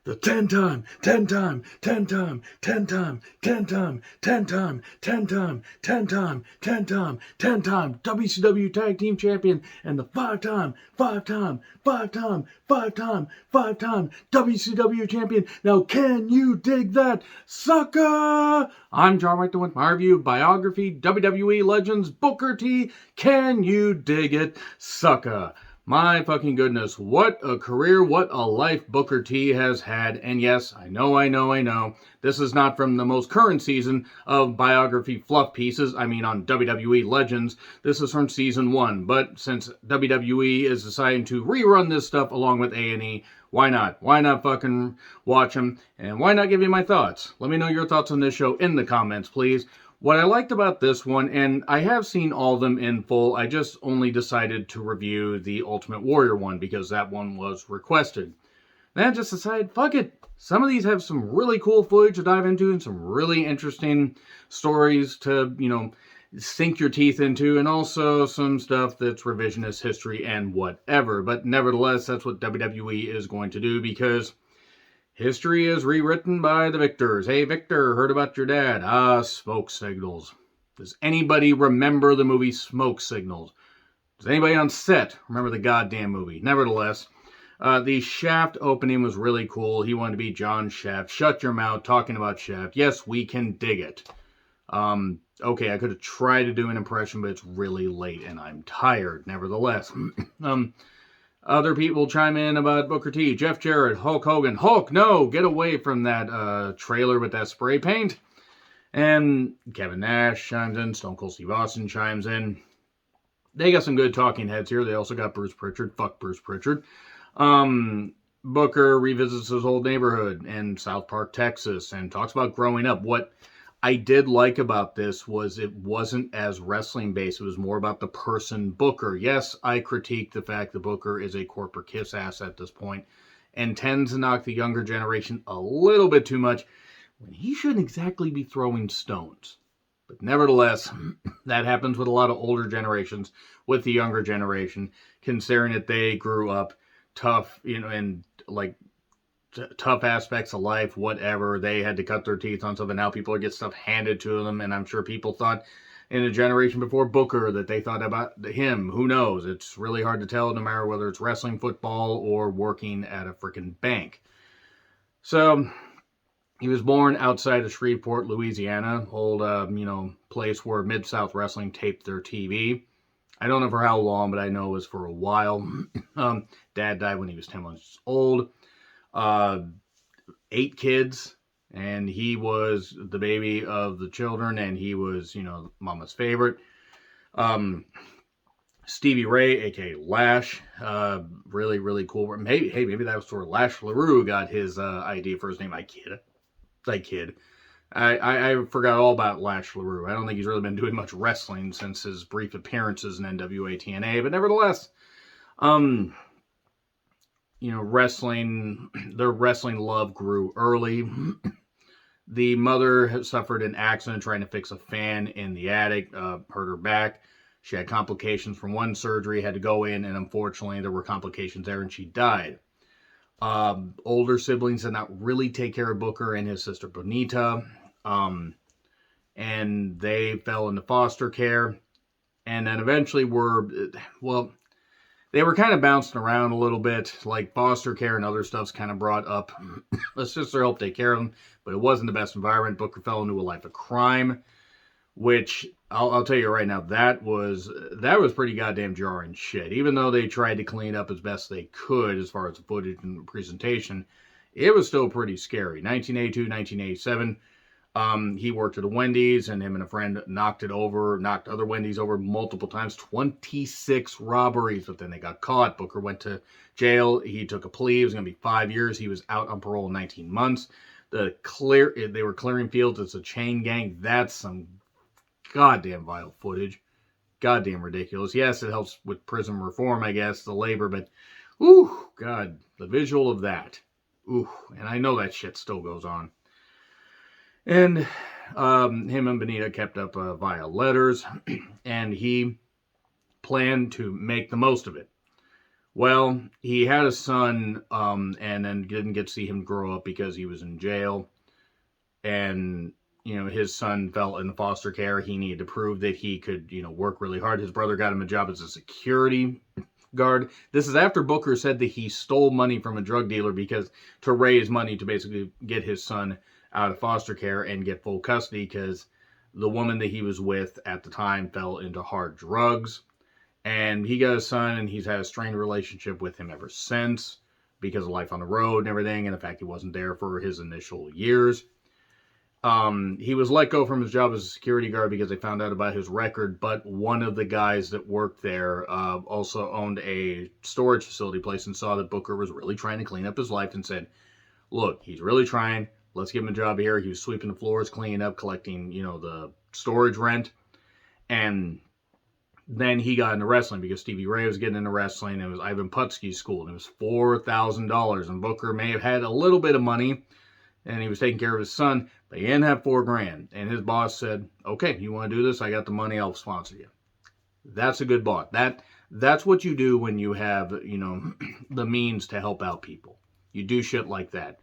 The 10-time, 10-time, 10-time, 10-time, 10-time, 10-time, 10-time, 10-time, 10-time, 10-time WCW Tag Team Champion and the 5-time, 5-time, 5-time, 5-time, 5-time WCW Champion. Now can you dig that, sucker? I'm John White with my review of Biography, WWE Legends, Booker T. Can you dig it, sucker? My fucking goodness, what a career, what a life Booker T has had. And yes, I know, this is not from the most current season of Biography fluff pieces, I mean on WWE Legends. This is from season 1, but since WWE is deciding to rerun this stuff along with A&E, why not? Why not fucking watch them? And why not give you my thoughts? Let me know your thoughts on this show in the comments, please. What I liked about this one, and I have seen all of them in full, I just only decided to review the Ultimate Warrior one because that one was requested. Then I just decided, fuck it. Some of these have some really cool footage to dive into and some really interesting stories to, sink your teeth into, and also some stuff that's revisionist history and whatever. But nevertheless, that's what WWE is going to do because history is rewritten by the victors. Hey, Victor, heard about your dad. Smoke Signals. Does anybody remember the movie Smoke Signals? Does anybody on set remember the goddamn movie? Nevertheless, the Shaft opening was really cool. He wanted to be John Shaft. Shut your mouth, talking about Shaft. Yes, we can dig it. Okay, I could have tried to do an impression, but it's really late and I'm tired. Nevertheless, other people chime in about Booker T, Jeff Jarrett, Hulk Hogan. Hulk, no, get away from that trailer with that spray paint. And Kevin Nash chimes in. Stone Cold Steve Austin chimes in. They got some good talking heads here. They also got Bruce Pritchard. Fuck Bruce Pritchard. Booker revisits his old neighborhood in South Park, Texas, and talks about growing up. What I did like about this was it wasn't as wrestling based. It was more about the person Booker. Yes, I critique the fact that Booker is a corporate kiss ass at this point and tends to knock the younger generation a little bit too much when he shouldn't exactly be throwing stones. But nevertheless, that happens with a lot of older generations with the younger generation, considering that they grew up tough, and like tough aspects of life, whatever. They had to cut their teeth on something. Now people get stuff handed to them, and I'm sure people thought in a generation before Booker that they thought about him. Who knows? It's really hard to tell, no matter whether it's wrestling, football, or working at a freaking bank. So he was born outside of Shreveport, Louisiana, old place where Mid-South Wrestling taped their TV. I don't know for how long, but I know it was for a while. Dad died when he was 10 months old. 8 kids, and he was the baby of the children, and he was, mama's favorite. Stevie Ray, aka Lash, really, really cool. Maybe that was where Lash LaRue got his idea for his name. I kid. I forgot all about Lash LaRue. I don't think he's really been doing much wrestling since his brief appearances in NWA TNA, but nevertheless, their wrestling love grew early. The mother suffered an accident trying to fix a fan in the attic, hurt her back. She had complications from one surgery, had to go in, and unfortunately there were complications there, and she died. Older siblings did not really take care of Booker and his sister Bonita, and they fell into foster care, and then eventually they were kind of bouncing around a little bit, like foster care and other stuff's kind of brought up. The sister helped take care of them, but it wasn't the best environment. Booker fell into a life of crime, which I'll tell you right now, that was pretty goddamn jarring shit. Even though they tried to clean up as best they could as far as the footage and presentation, it was still pretty scary. 1982, 1987. He worked at a Wendy's, and him and a friend knocked other Wendy's over multiple times. 26 robberies, but then they got caught. Booker went to jail. He took a plea. It was going to be 5 years. He was out on parole in 19 months. They were clearing fields. It's a chain gang. That's some goddamn vile footage. Goddamn ridiculous. Yes, it helps with prison reform, I guess, the labor, but ooh, God, the visual of that. Ooh, and I know that shit still goes on. And him and Bonita kept up via letters, and he planned to make the most of it. Well, he had a son, and then didn't get to see him grow up because he was in jail. And, his son fell into foster care. He needed to prove that he could, work really hard. His brother got him a job as a security guard. This is after Booker said that he stole money from a drug dealer because to raise money to basically get his son out of foster care and get full custody because the woman that he was with at the time fell into hard drugs. And he got a son, and he's had a strained relationship with him ever since because of life on the road and everything, and the fact he wasn't there for his initial years. He was let go from his job as a security guard because they found out about his record, but one of the guys that worked there also owned a storage facility place and saw that Booker was really trying to clean up his life and said, look, he's really trying. Let's give him a job here. He was sweeping the floors, cleaning up, collecting, the storage rent. And then he got into wrestling because Stevie Ray was getting into wrestling. It was Ivan Putski's school, and it was $4,000. And Booker may have had a little bit of money, and he was taking care of his son, but he didn't have $4,000. And his boss said, okay, you want to do this? I got the money. I'll sponsor you. That's a good boss. That's what you do when you have, the means to help out people. You do shit like that.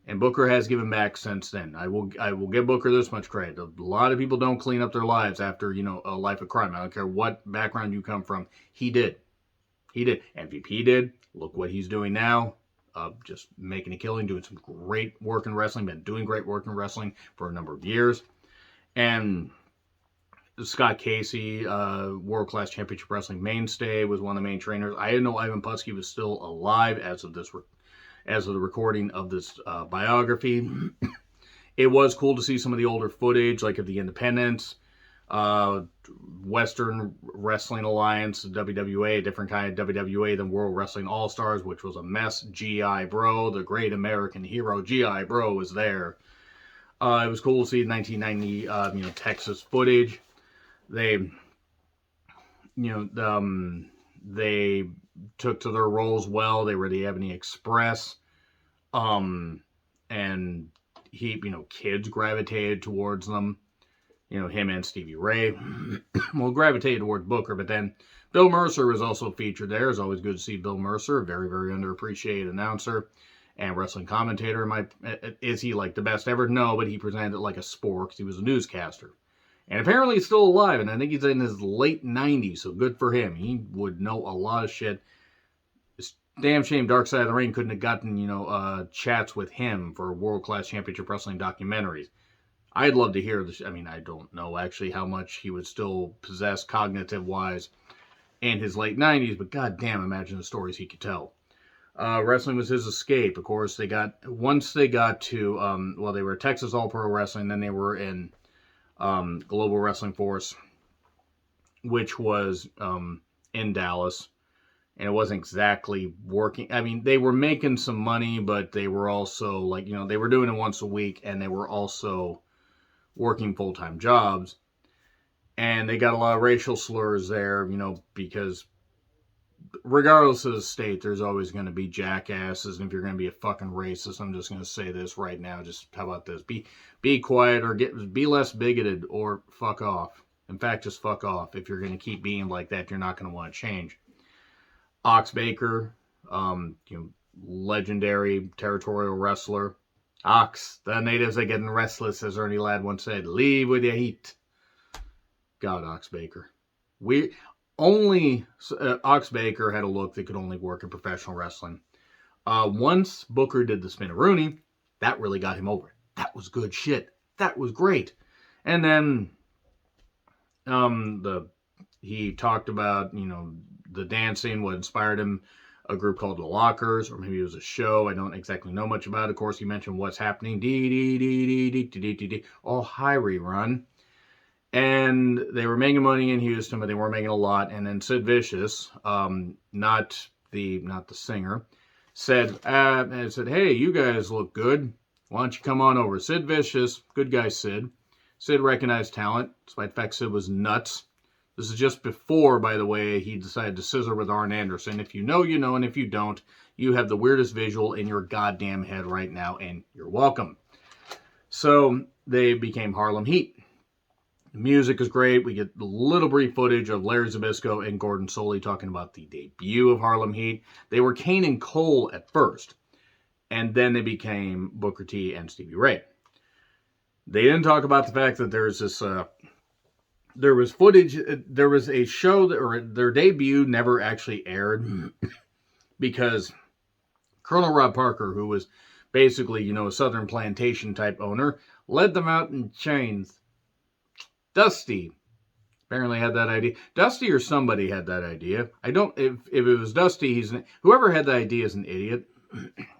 And Booker has given back since then. I will give Booker this much credit. A lot of people don't clean up their lives after, a life of crime. I don't care what background you come from. He did. MVP did. Look what he's doing now. Just making a killing, doing some great work in wrestling. Been doing great work in wrestling for a number of years. And Scott Casey, World Class Championship Wrestling mainstay, was one of the main trainers. I didn't know Ivan Putski was still alive as of the recording of this biography. It was cool to see some of the older footage, like of the Independents, Western Wrestling Alliance, WWA, a different kind of WWA than World Wrestling All-Stars, which was a mess. G.I. Bro, the great American hero, G.I. Bro was there. It was cool to see 1990, Texas footage. They took to their roles well. They were the Ebony Express. And kids gravitated towards them. Him and Stevie Ray. Well, gravitated towards Booker, but then Bill Mercer was also featured there. It's always good to see Bill Mercer, a very, very underappreciated announcer and wrestling commentator. Is he like the best ever? No, but he presented it like a sport because he was a newscaster. And apparently he's still alive, and I think he's in his late 90s, so good for him. He would know a lot of shit. It's damn shame Dark Side of the Ring couldn't have gotten, chats with him for World Class Championship Wrestling documentaries. I'd love to hear this. I mean, I don't know actually how much he would still possess cognitive-wise in his late 90s, but goddamn, imagine the stories he could tell. Wrestling was his escape. Of course, once they got to, they were Texas All-Pro Wrestling, then they were in Global Wrestling Force, which was in Dallas, and it wasn't exactly working. I mean, they were making some money, but they were also they were doing it once a week, and they were also working full-time jobs, and they got a lot of racial slurs there, because regardless of the state, there's always going to be jackasses, and if you're going to be a fucking racist, I'm just going to say this right now, just how about this, be quiet, or be less bigoted, or fuck off. In fact, just fuck off. If you're going to keep being like that, you're not going to want to change. Ox Baker, legendary territorial wrestler. Ox, the natives are getting restless, as Ernie Ladd once said. Leave with your heat. God, Ox Baker. Ox Baker had a look that could only work in professional wrestling. Once Booker did the Spinaroonie, that really got him over. That was good shit. That was great. And then he talked about, the dancing, what inspired him, a group called The Lockers, or maybe it was a show. I don't exactly know much about it. Of course, he mentioned What's Happening. Oh, hi, rerun. And they were making money in Houston, but they weren't making a lot. And then Sid Vicious, not the singer, said, hey, you guys look good. Why don't you come on over? Sid Vicious, good guy Sid. Sid recognized talent, despite the fact Sid was nuts. This is just before, by the way, he decided to scissor with Arn Anderson. If you know, you know, and if you don't, you have the weirdest visual in your goddamn head right now, and you're welcome. So they became Harlem Heat. The music is great. We get a little brief footage of Larry Zbyszko and Gordon Solie talking about the debut of Harlem Heat. They were Kane and Cole at first, and then they became Booker T and Stevie Ray. They didn't talk about the fact that there's this, there was footage, there was a show, or their debut never actually aired because Colonel Rob Parker, who was basically, a Southern plantation type owner, led them out in chains. Dusty apparently had that idea. Dusty or somebody had that idea. I don't, if it was Dusty, whoever had the idea is an idiot.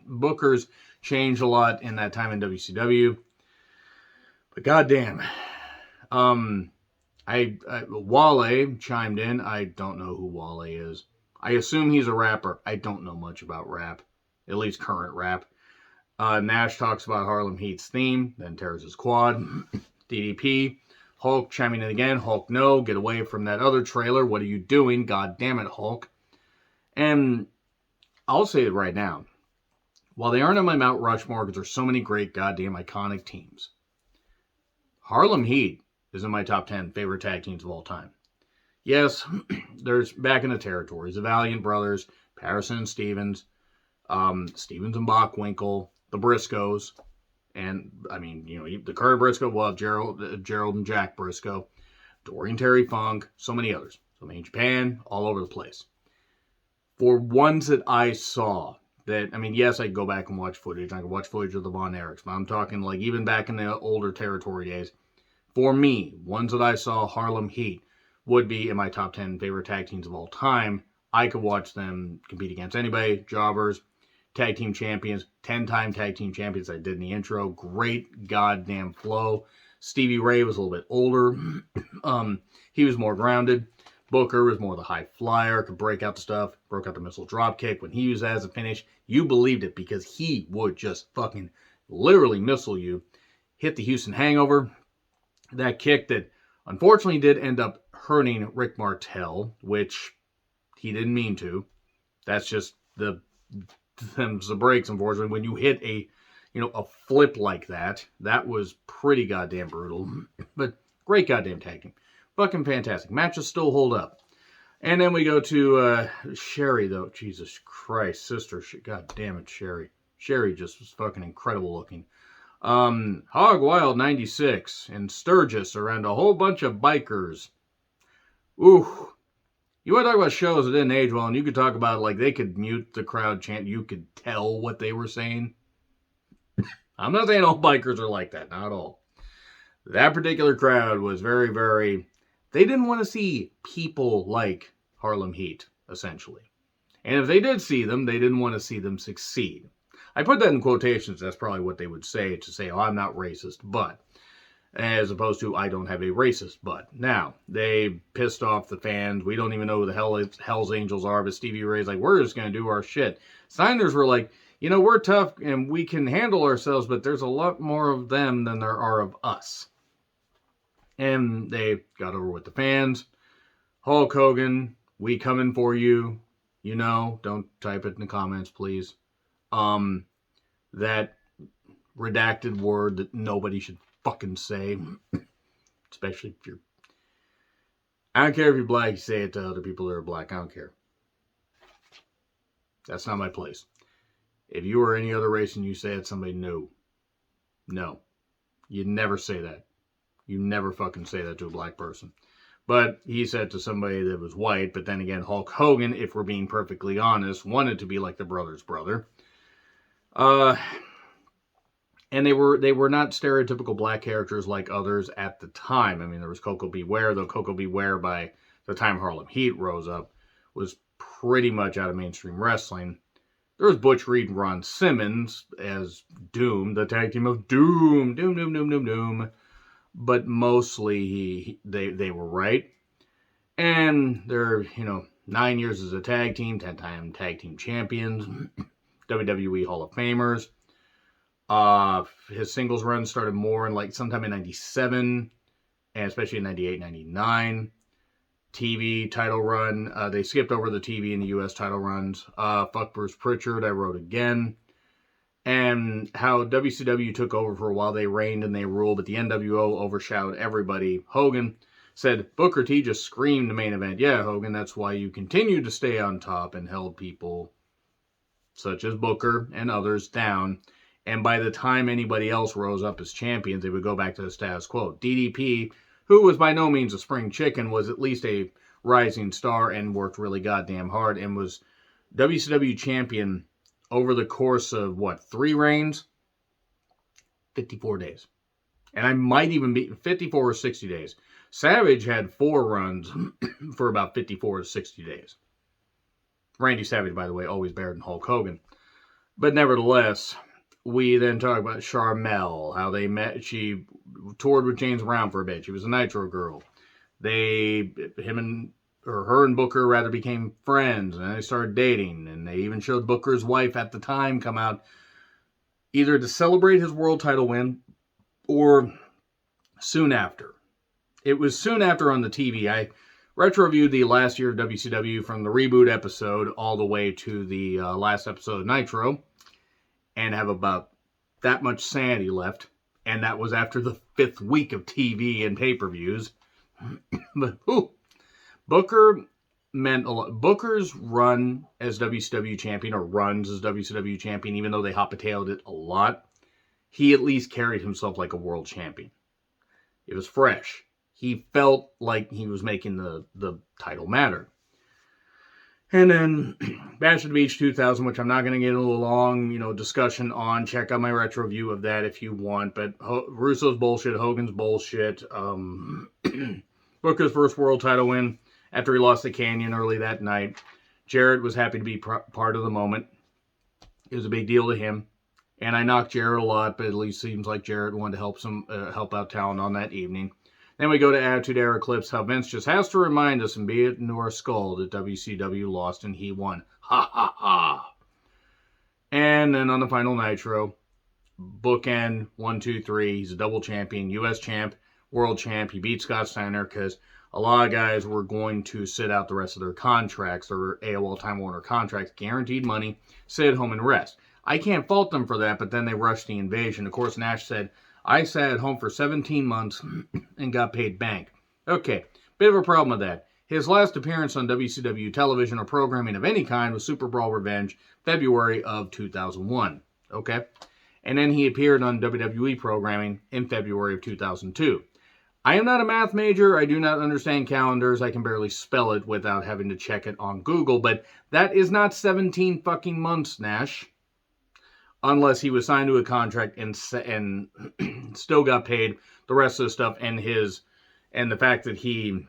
Booker's changed a lot in that time in WCW. But goddamn. Wale chimed in. I don't know who Wale is. I assume he's a rapper. I don't know much about rap. At least current rap. Nash talks about Harlem Heat's theme. Then tears his quad. DDP. Hulk chiming in again. Hulk, no. Get away from that other trailer. What are you doing? God damn it, Hulk. And I'll say it right now. While they aren't on my Mount Rushmore because there's so many great goddamn iconic teams, Harlem Heat is in my top 10 favorite tag teams of all time. Yes, there's back in the territories, the Valiant Brothers, Patterson and Stevens, Stevens and Bockwinkel, the Briscoes, and, the current Briscoe, well, Gerald and Jack Briscoe, Dorian Terry Funk, so many others. So many in Japan, all over the place. For ones that I saw, yes, I could go back and watch footage. I could watch footage of the Von Erichs, but I'm talking like even back in the older territory days. For me, ones that I saw, Harlem Heat would be in my top 10 favorite tag teams of all time. I could watch them compete against anybody. Jobbers, tag team champions, 10-time tag team champions. I did in the intro. Great goddamn flow. Stevie Ray was a little bit older. He was more grounded. Booker was more the high flyer, could break out the stuff, broke out the missile drop kick. When he used that as a finish, you believed it because he would just fucking literally missile you. Hit the Houston Hangover. That kick that unfortunately did end up hurting Rick Martel, which he didn't mean to. That's just the breaks, unfortunately. When you hit a flip like that, that was pretty goddamn brutal. But great goddamn tag team. Fucking fantastic. Matches still hold up. And then we go to Sherry, though. Jesus Christ, sister. God damn it, Sherry. Sherry just was fucking incredible looking. Hog Wild 96 and Sturgis around a whole bunch of bikers. Ooh. You want to talk about shows that didn't age well, and you could talk about, like, they could mute the crowd chant. You could tell what they were saying. I'm not saying all bikers are like that. Not all. That particular crowd was very, very... They didn't want to see people like Harlem Heat, essentially. And if they did see them, they didn't want to see them succeed. I put that in quotations. That's probably what they would say to say, oh, I'm not racist, but. As opposed to, I don't have a racist but. Now, they pissed off the fans. We don't even know who the Hell's Angels are, but Stevie Ray's like, we're just going to do our shit. Signers were like, we're tough and we can handle ourselves, but there's a lot more of them than there are of us. And they got over with the fans. Hulk Hogan, we coming for you. Don't type it in the comments, please. That redacted word that nobody should fucking say. Especially if you're... I don't care if you're black, you say it to other people that are black. I don't care. That's not my place. If you are any other race and you say it to somebody, no. No. You never say that. You never fucking say that to a black person. But he said to somebody that was white, but then again, Hulk Hogan, if we're being perfectly honest, wanted to be like the brother's brother. And they were not stereotypical black characters like others at the time. There was Coco Beware, though Coco Beware, by the time Harlem Heat rose up, was pretty much out of mainstream wrestling. There was Butch Reed and Ron Simmons as Doom, the tag team of Doom. Doom. But mostly they were right. And they're, 9 years as a tag team, 10-time tag team champions, WWE Hall of Famers. His singles run started more in sometime in 97, and especially in 98, 99. TV title run. They skipped over the TV and the US title runs. Fuck Bruce Pritchard, I wrote again. and how WCW took over for a while. They reigned and they ruled, but the NWO overshadowed everybody. Hogan said, Booker T just screamed the main event. Yeah, Hogan, that's why you continue to stay on top and held people such as Booker and others down. And by the time anybody else rose up as champions, they would go back to the status quo. DDP, who was by no means a spring chicken, was at least a rising star and worked really goddamn hard and was WCW champion over the course of, 3 reigns? 54 days. And I might even be 54 or 60 days. Savage had 4 runs for about 54 to 60 days. Randy Savage, by the way, always better than Hulk Hogan. But nevertheless, we then talk about Charmel, how they met. She toured with James Brown for a bit. She was a Nitro girl. Her and Booker rather became friends, and they started dating, and they even showed Booker's wife at the time come out either to celebrate his world title win or soon after. It was soon after on the TV. I retro-reviewed the last year of WCW from the reboot episode all the way to the last episode of Nitro, and have about that much sanity left, and that was after the 5th week of TV and pay-per-views. But, Booker meant a lot. Booker's run as WCW champion, or runs as WCW champion, even though they hot-potatoed it a lot, he at least carried himself like a world champion. It was fresh. He felt like he was making the title matter. And then Bash at the Beach 2000, which I'm not going to get into a long, discussion on. Check out my retro view of that if you want. But Russo's bullshit, Hogan's bullshit. Booker's first world title win after he lost the Canyon early that night. Jarrett was happy to be part of the moment. It was a big deal to him. And I knocked Jarrett a lot, but at least seems like Jarrett wanted to help out talent on that evening. Then we go to Attitude Era clips, how Vince just has to remind us and be it into our skull that WCW lost and he won. Ha ha ha. And then on the final Nitro, bookend 1, 2, 3. He's a double champion, U.S. champ, world champ. He beat Scott Steiner because a lot of guys were going to sit out the rest of their contracts, their AOL Time Warner contracts, guaranteed money, sit at home and rest. I can't fault them for that, but then they rushed the invasion. Of course, Nash said, I sat at home for 17 months and got paid bank. Okay, bit of a problem with that. His last appearance on WCW television or programming of any kind was Super Brawl Revenge, February of 2001. Okay? And then he appeared on WWE programming in February of 2002. I am not a math major. I do not understand calendars. I can barely spell it without having to check it on Google. But that is not 17 fucking months, Nash. Unless he was signed to a contract and still got paid the rest of the stuff, and the fact that he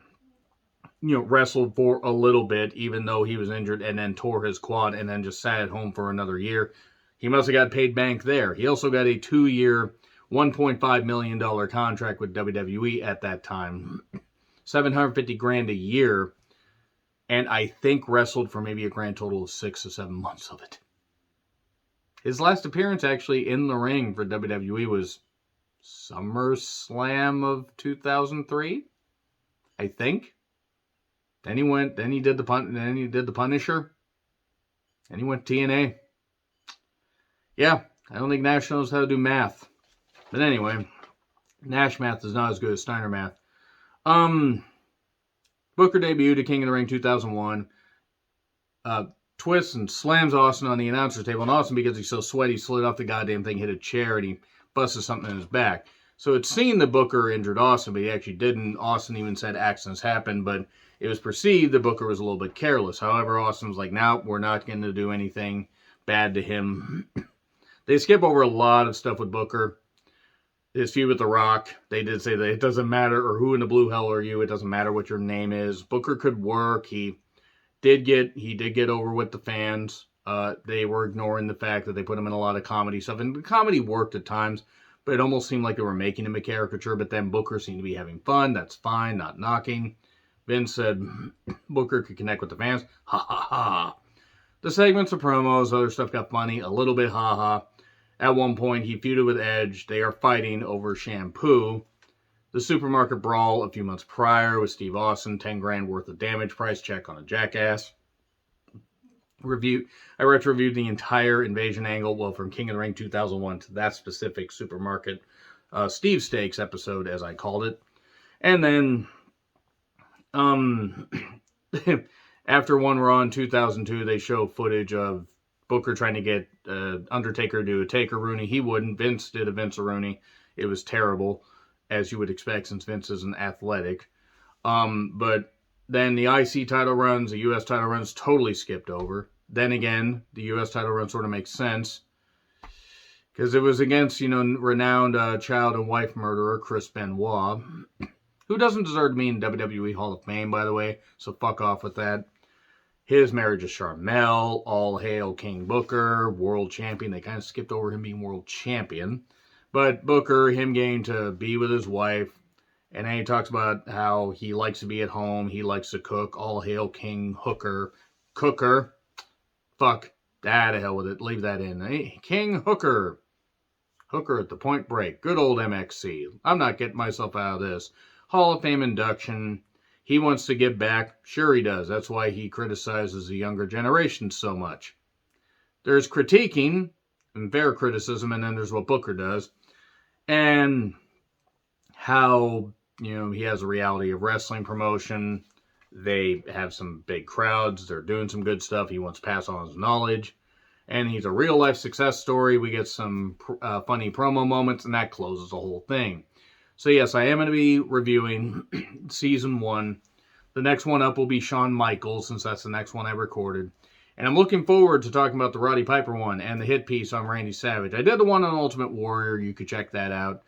wrestled for a little bit even though he was injured and then tore his quad and then just sat at home for another year. He must have got paid bank there. He also got a 2-year, $1.5 million contract with WWE at that time. $750,000 a year, and I think wrestled for maybe a grand total of 6 or 7 months of it. His last appearance actually in the ring for WWE was SummerSlam of 2003, I think. Then he did the Punisher. Then he went to TNA. Yeah, I don't think Nash knows how to do math. But anyway, Nash math is not as good as Steiner math. Booker debuted at King of the Ring 2001. Twists and slams Austin on the announcer's table, and Austin, because he's so sweaty, slid off the goddamn thing, hit a chair, and he busted something in his back. So it's seen that Booker injured Austin, but he actually didn't. Austin even said accidents happen, but it was perceived that Booker was a little bit careless. However, Austin was like, no, we're not going to do anything bad to him. They skip over a lot of stuff with Booker. His feud with The Rock, they did say that it doesn't matter, or who in the blue hell are you, it doesn't matter what your name is. Booker could work. He did get over with the fans. They were ignoring the fact that they put him in a lot of comedy stuff, and the comedy worked at times, but it almost seemed like they were making him a caricature. But then Booker seemed to be having fun. That's fine, not knocking. Vince said Booker could connect with the fans. Ha ha ha. The segments of promos, other stuff got funny, a little bit ha ha. At one point, he feuded with Edge. They are fighting over shampoo. The supermarket brawl a few months prior with Steve Austin, $10,000 worth of damage, price check on a jackass. I retro-reviewed the entire Invasion angle, well, from King of the Ring 2001 to that specific supermarket Steve Steaks episode, as I called it. And then, after One Raw in 2002, they show footage of Booker trying to get Undertaker to do a Taker-Rooney. He wouldn't. Vince did a Vince-A-Rooney. It was terrible, as you would expect, since Vince isn't athletic. But then the IC title runs, the US title runs, totally skipped over. Then again, the US title run sort of makes sense, because it was against, renowned child and wife murderer Chris Benoit, who doesn't deserve to be in WWE Hall of Fame, by the way, so fuck off with that. His marriage to Sharmell, all hail King Booker, world champion. They kind of skipped over him being world champion. But Booker, him getting to be with his wife, and then he talks about how he likes to be at home, he likes to cook, all hail King Cooker. Fuck, to hell with it, leave that in. Hey, King Hooker at the Point Break, good old MXC. I'm not getting myself out of this. Hall of Fame induction. He wants to give back. Sure he does. That's why he criticizes the younger generation so much. There's critiquing and fair criticism, and then there's what Booker does. And how, he has a reality of wrestling promotion. They have some big crowds. They're doing some good stuff. He wants to pass on his knowledge. And he's a real-life success story. We get some funny promo moments, and that closes the whole thing. So yes, I am going to be reviewing Season 1. The next one up will be Shawn Michaels, since that's the next one I recorded. And I'm looking forward to talking about the Roddy Piper one and the hit piece on Randy Savage. I did the one on Ultimate Warrior. You could check that out.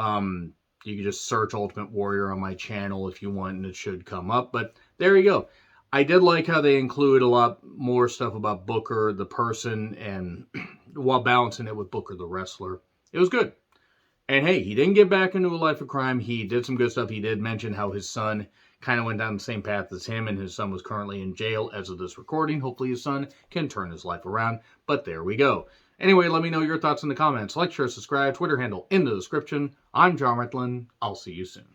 You can just search Ultimate Warrior on my channel if you want, and it should come up. But there you go. I did like how they include a lot more stuff about Booker, the person, and while balancing it with Booker, the wrestler. It was good. And hey, he didn't get back into a life of crime. He did some good stuff. He did mention how his son kind of went down the same path as him, and his son was currently in jail as of this recording. Hopefully his son can turn his life around. But there we go. Anyway, let me know your thoughts in the comments. Like, share, subscribe, Twitter handle in the description. I'm John Retlin. I'll see you soon.